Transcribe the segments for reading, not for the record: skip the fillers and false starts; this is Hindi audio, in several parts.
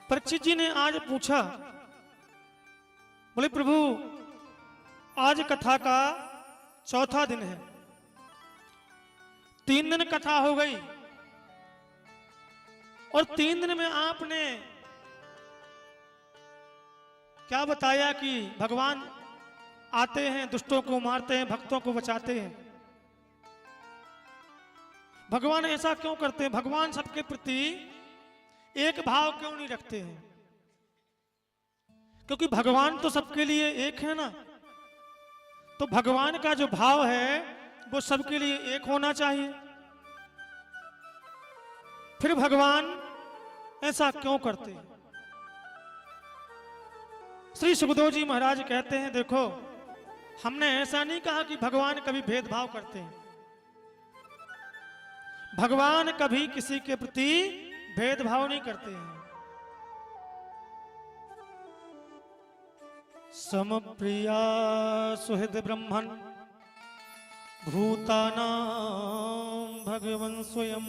परीक्षित जी ने आज पूछा, बोले प्रभु आज कथा का चौथा दिन है, 3 दिन कथा हो गई और 3 दिन में आपने क्या बताया कि भगवान आते हैं, दुष्टों को मारते हैं, भक्तों को बचाते हैं। भगवान ऐसा क्यों करते हैं? भगवान सबके प्रति एक भाव क्यों नहीं रखते हैं? क्योंकि भगवान तो सबके लिए एक है ना, तो भगवान का जो भाव है वो सबके लिए एक होना चाहिए। फिर भगवान ऐसा क्यों करते हैं? श्री सुखदेव जी महाराज कहते हैं, देखो हमने ऐसा नहीं कहा कि भगवान कभी भेदभाव करते हैं। भगवान कभी किसी के प्रति भेदभाव नहीं करते हैं। समप्रिया सुहृद ब्रह्मन् भूतानां भगवन् स्वयं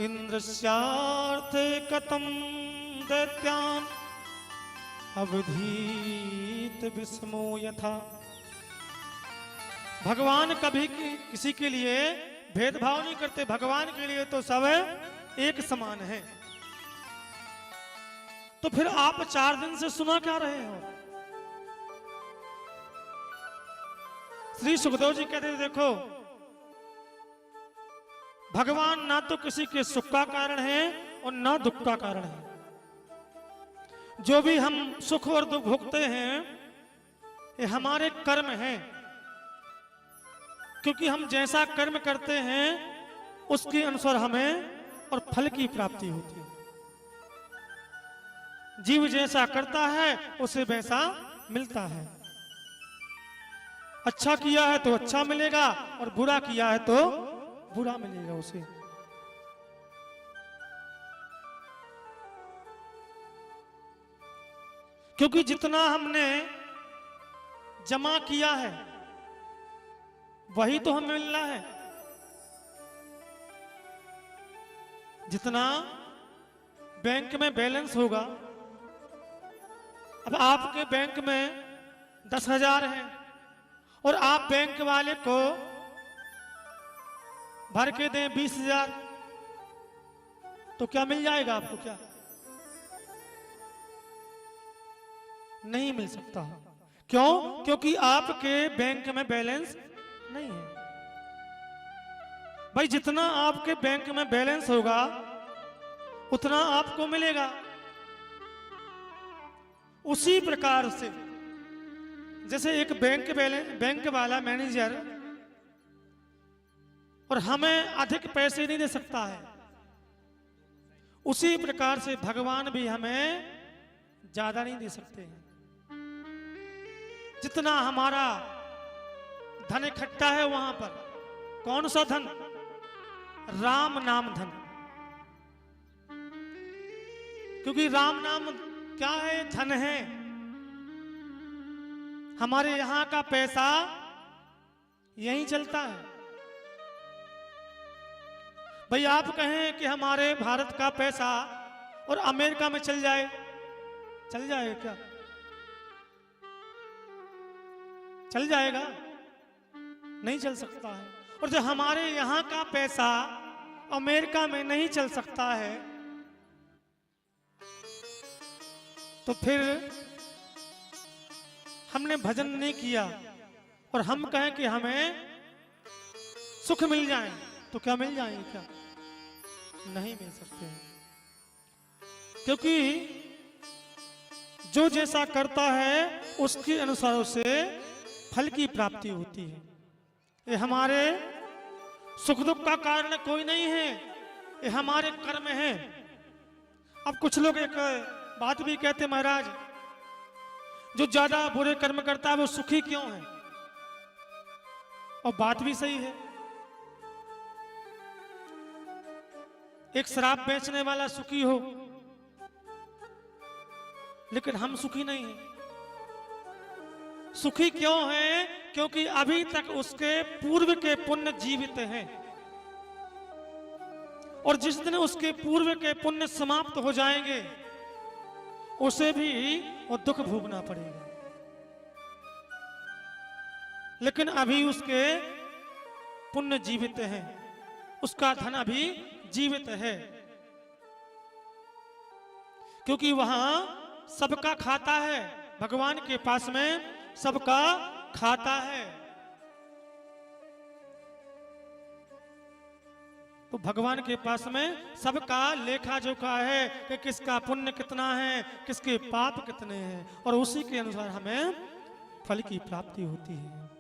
इंद्रस्यार्थे कथं दैत्यान् अवधीत विस्मो यथा। भगवान कभी किसी के लिए भेदभाव नहीं करते। भगवान के लिए तो सब एक समान है। तो फिर आप 4 दिन से सुना क्या रहे हो? श्री सुखदेव जी कहते हैं, देखो भगवान ना तो किसी के सुख का कारण है और ना दुख का कारण है। जो भी हम सुख और दुख भोगते हैं ये हमारे कर्म हैं, क्योंकि हम जैसा कर्म करते हैं उसके अनुसार हमें और फल की प्राप्ति होती है। जीव जैसा करता है उसे वैसा मिलता है। अच्छा किया है तो अच्छा मिलेगा और बुरा किया है तो बुरा मिलेगा उसे। क्योंकि जितना हमने जमा किया है वही तो हमें मिलना है। जितना बैंक में बैलेंस होगा, अब आपके बैंक में 10,000 है और आप बैंक वाले को भर के दें 20,000, तो क्या मिल जाएगा आपको? क्या नहीं मिल सकता। क्यों? क्योंकि आपके बैंक में बैलेंस नहीं है। भाई जितना आपके बैंक में बैलेंस होगा उतना आपको मिलेगा। उसी प्रकार से जैसे एक बैंक वाला मैनेजर और हमें अधिक पैसे नहीं दे सकता है, उसी प्रकार से भगवान भी हमें ज्यादा नहीं दे सकते हैं। जितना हमारा धन इकट्ठा है वहां पर, कौन सा धन? राम नाम धन। क्योंकि राम नाम क्या है? धन है। हमारे यहां का पैसा यहीं चलता है। भाई आप कहें कि हमारे भारत का पैसा और अमेरिका में चल जाए, चल जाएगा क्या? चल जाएगा? नहीं चल सकता है। और जो हमारे यहां का पैसा अमेरिका में नहीं चल सकता है, तो फिर हमने भजन नहीं किया और हम कहें कि हमें सुख मिल जाए, तो क्या मिल जाएंगे? क्या नहीं मिल सकते। क्योंकि जो जैसा करता है उसके अनुसार उसे फल की प्राप्ति होती है। ये हमारे सुख दुख का कारण कोई नहीं है, ये हमारे कर्म हैं। अब कुछ लोग एक बात भी कहते, महाराज जो ज्यादा बुरे कर्म करता है वो सुखी क्यों है? और बात भी सही है। एक शराब बेचने वाला सुखी हो, लेकिन हम सुखी नहीं हैं। सुखी क्यों है? क्योंकि अभी तक उसके पूर्व के पुण्य जीवित हैं और जिस दिन उसके पूर्व के पुण्य समाप्त हो जाएंगे उसे भी वो दुख भोगना पड़ेगा। लेकिन अभी उसके पुण्य जीवित हैं, उसका धन अभी जीवित है, क्योंकि वहां सबका खाता है, भगवान के पास में सबका खाता है। तो भगवान के पास में सबका लेखा जोखा है कि किसका पुण्य कितना है, किसके पाप कितने हैं, और उसी के अनुसार हमें फल की प्राप्ति होती है।